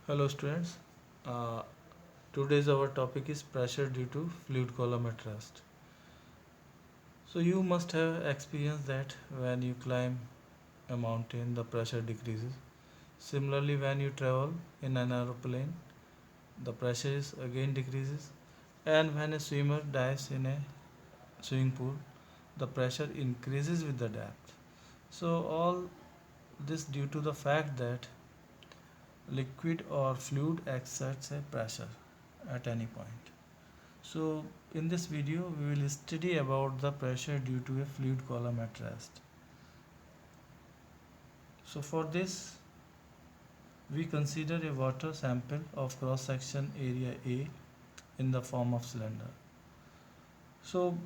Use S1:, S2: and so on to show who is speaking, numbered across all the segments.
S1: Hello students. Uh, Today's our topic is pressure due to fluid column at rest. So you must have experienced that when you climb a mountain the pressure decreases. Similarly when you travel in an aeroplane the pressure is again decreases, and when a swimmer dives in a swimming pool the pressure increases with the depth. So all this due to the fact that liquid or fluid exerts a pressure at any point. So in this video we will study about the pressure due to a fluid column at rest. So for this we consider a water sample of cross section area A in the form of cylinder. So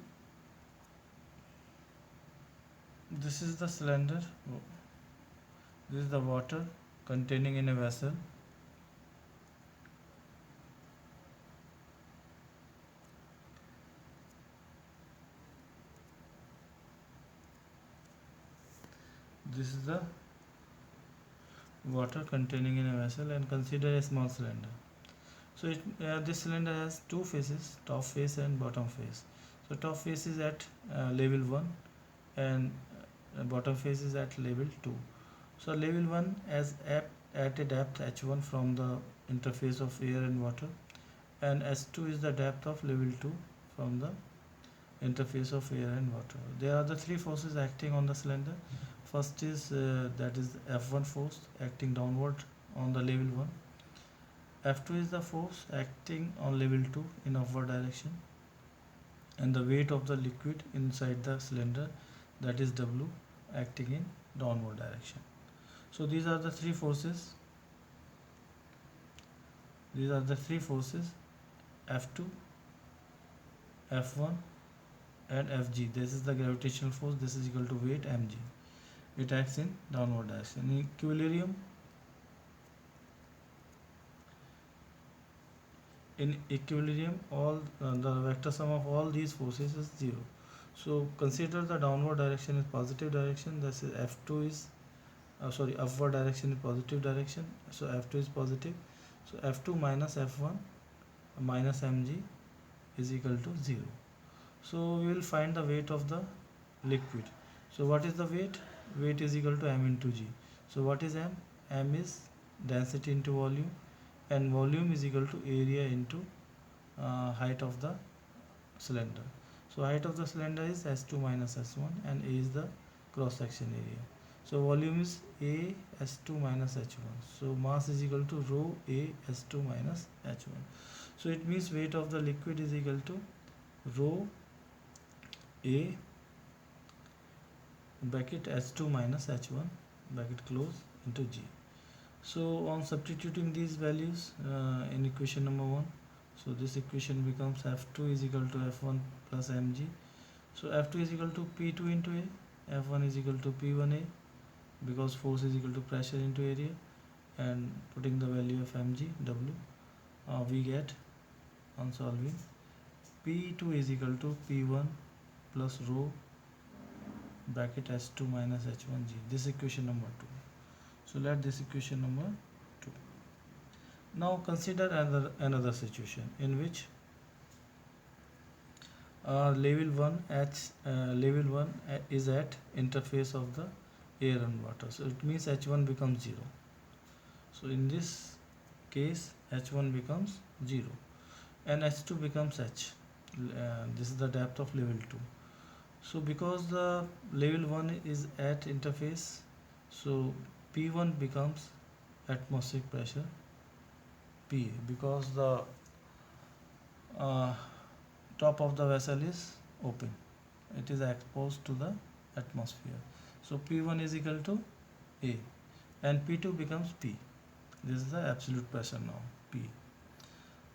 S1: this is the cylinder, this is the water containing in a vessel. This is the water containing in a vessel, and consider a small cylinder. So this cylinder has two faces, top face and bottom face. So top face is at level 1 and bottom face is at level 2. So level 1 at a depth h1 from the interface of air and water, and h2 is the depth of level 2 from the interface of air and water. There are the three forces acting on the cylinder. First is that is F1 force acting downward on the level 1. F2 is the force acting on level 2 in upward direction, and the weight of the liquid inside the cylinder, that is W, acting in downward direction. So these are the three forces. These are the three forces F2, F1 and Fg. This is the gravitational force. This is equal to weight mg. It acts in downward direction. In equilibrium, all the vector sum of all these forces is 0. So consider the downward direction is positive direction. This is F2 is upward direction is positive direction. So F2 is positive. So F2 minus F1 minus mg is equal to 0. So we will find the weight of the liquid. So what is the weight? Weight is equal to m into g. So what is m? M is density into volume, and volume is equal to area into height of the cylinder. So height of the cylinder is S2 minus S1, and A is the cross section area. So volume is A S2 minus H1. So mass is equal to rho A S2 minus H1. So it means weight of the liquid is equal to rho A bracket S2 minus H1 bracket close into G. So on substituting these values in equation number 1, so this equation becomes F2 is equal to F1 plus mg. So F2 is equal to P2 into A, F1 is equal to P1A, because force is equal to pressure into area, and putting the value of mg W, we get on solving P2 is equal to P1 plus rho bracket S2 minus H1g. This equation number 2. So let this equation number 2. Now consider another situation in which level 1 is at interface of the air and water. So it means H1 becomes 0. So in this case H1 becomes 0 and H2 becomes H. This is the depth of level 2. So because the level 1 is at interface, so P1 becomes atmospheric pressure PA, because the uh, top of the vessel is open, it is exposed to the atmosphere. So P1 is equal to A and P2 becomes P. This is the absolute pressure now, P.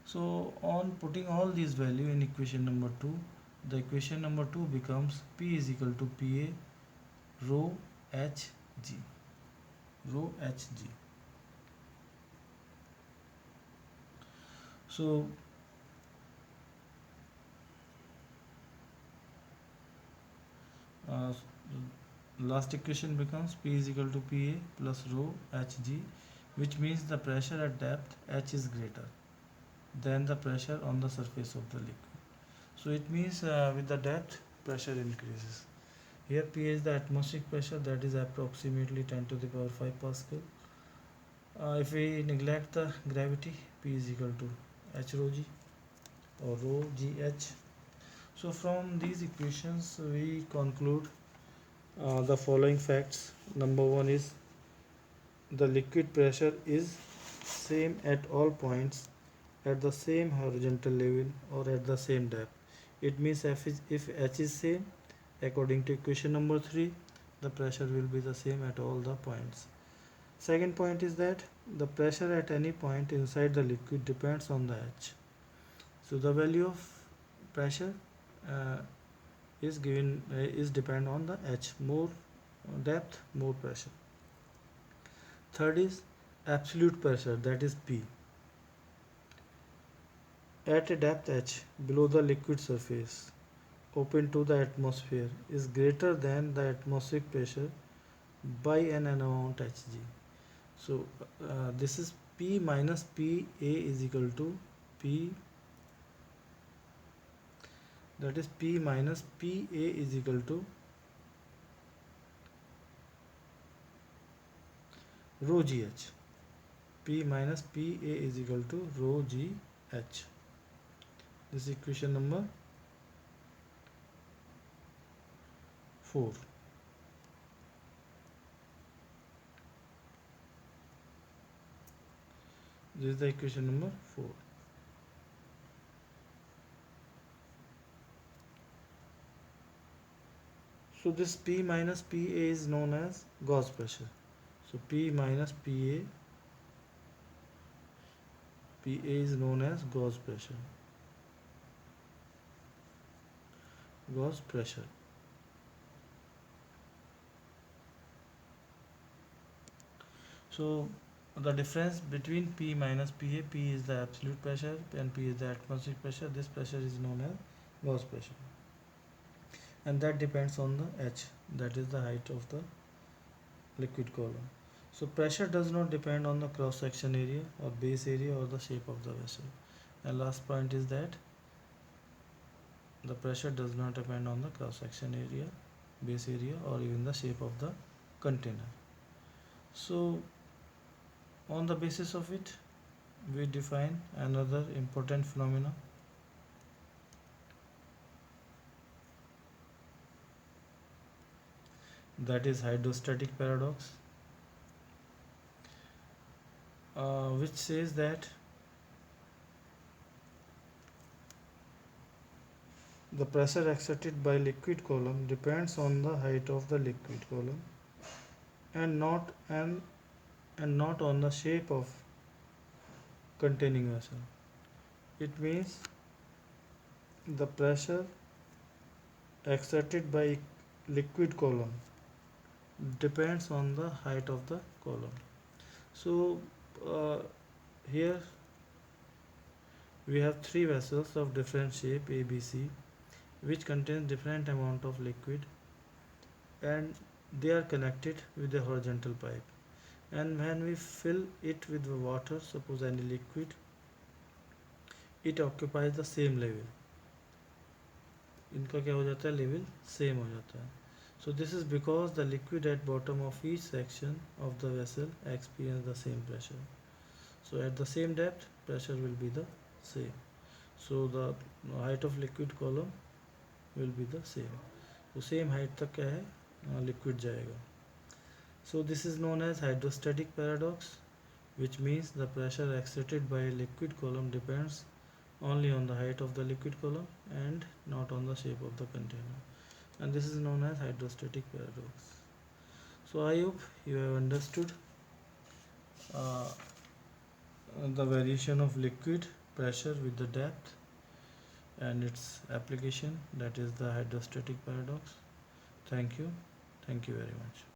S1: So on putting all these value in equation number 2, the equation number 2 becomes P is equal to PA rho Hg, rho Hg. So last equation becomes P is equal to PA plus rho Hg which means the pressure at depth h is greater than the pressure on the surface of the liquid. So it means with the depth pressure increases. Here P is the atmospheric pressure, that is approximately 10 to the power 5 Pascal. If we neglect the gravity, P is equal to h rho g or rho gh. So from these equations we conclude the following facts. Number one is the liquid pressure is same at all points at the same horizontal level or at the same depth. It means if h is same, according to equation number 3, the pressure will be the same at all the points. Second point is that the pressure at any point inside the liquid depends on the h. So the value of pressure uh, is depend on the h. More depth, more pressure. Third is absolute pressure, that is P. At a depth h below the liquid surface open to the atmosphere is greater than the atmospheric pressure by an amount hg. So this is P minus Pa is equal to P, that is P minus Pa is equal to rho gh. P minus Pa is equal to rho gh. This is equation number 4. This is the equation number 4. So this P minus Pa is known as gauge pressure. So P minus Pa is known as gauge pressure. Gauge pressure. So the difference between P minus Pa, P is the absolute pressure and P is the atmospheric pressure. This pressure is known as gauge pressure, and that depends on the h, that is the height of the liquid column. So pressure does not depend on the cross section area or base area or the shape of the vessel. And last point is that the pressure does not depend on the cross section area, base area or even the shape of the container. So on the basis of it we define another important phenomena, that is hydrostatic paradox, which says that the pressure exerted by liquid column depends on the height of the liquid column and not on the shape of containing vessel. It means the pressure exerted by liquid column depends on the height of the column. So here we have three vessels of different shape A, B, C, which contains different amount of liquid, and they are connected with a horizontal pipe. And when we fill it with water, suppose any liquid, it occupies the same level. इनका क्या हो जाता है, level same हो जाता है. So this is because the liquid at bottom of each section of the vessel experience the same pressure. So at the same depth, pressure will be the same. So the height of liquid column will be the same. तो same height तक क्या है, liquid जाएगा. So this is known as hydrostatic paradox, which means the pressure exerted by a liquid column depends only on the height of the liquid column and not on the shape of the container. And this is known as hydrostatic paradox. So I hope you have understood uh, the variation of liquid pressure with the depth and its application, that is the hydrostatic paradox. Thank you very much.